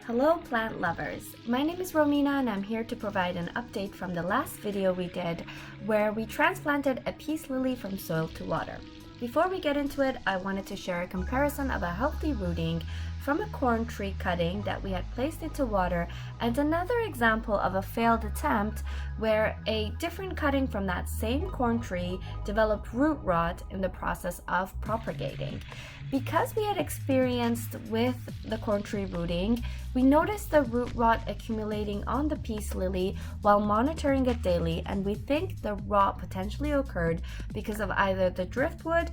Hello plant lovers, my name is Romina and I'm here to provide an update from the last video we did where we transplanted a peace lily from soil to water. Before we get into it, I wanted to share a comparison of a healthy rooting from a corn tree cutting that we had placed into water and another example of a failed attempt where a different cutting from that same corn tree developed root rot in the process of propagating. Because we had experienced with the corn tree rooting, we noticed the root rot accumulating on the peace lily while monitoring it daily, and we think the rot potentially occurred because of either the driftwood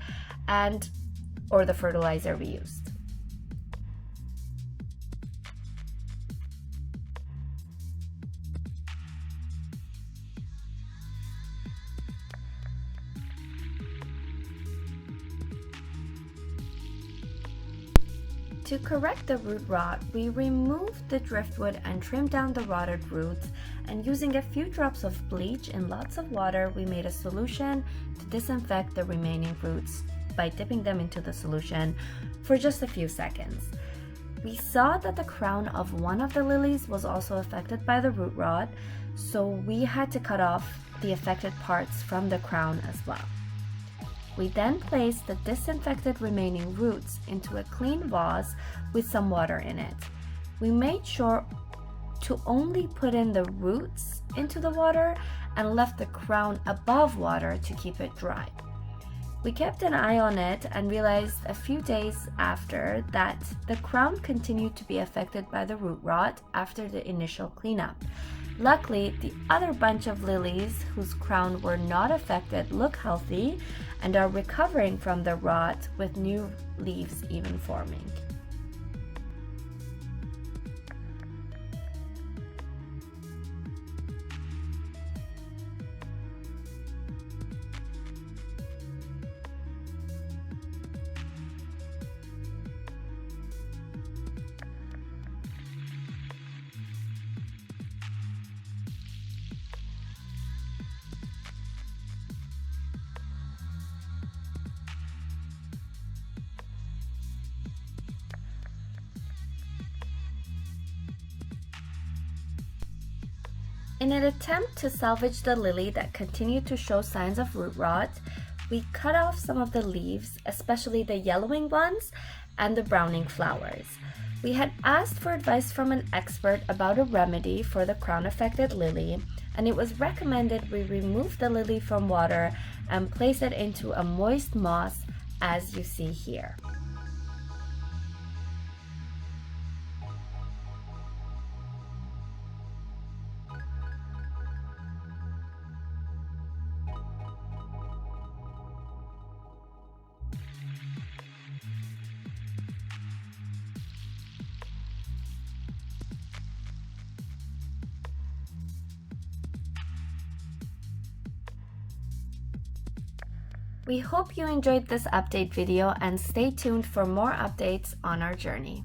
or the fertilizer we used. To correct the root rot, we removed the driftwood and trimmed down the rotted roots, and using a few drops of bleach in lots of water, we made a solution to disinfect the remaining roots by dipping them into the solution for just a few seconds. We saw that the crown of one of the lilies was also affected by the root rot, so we had to cut off the affected parts from the crown as well. We then placed the disinfected remaining roots into a clean vase with some water in it. We made sure to only put in the roots into the water and left the crown above water to keep it dry. We kept an eye on it and realized a few days after that the crown continued to be affected by the root rot after the initial cleanup. Luckily, the other bunch of lilies whose crown were not affected look healthy and are recovering from the rot, with new leaves even forming. In an attempt to salvage the lily that continued to show signs of root rot, we cut off some of the leaves, especially the yellowing ones and the browning flowers. We had asked for advice from an expert about a remedy for the crown-affected lily, and it was recommended we remove the lily from water and place it into a moist moss, as you see here. We hope you enjoyed this update video and stay tuned for more updates on our journey.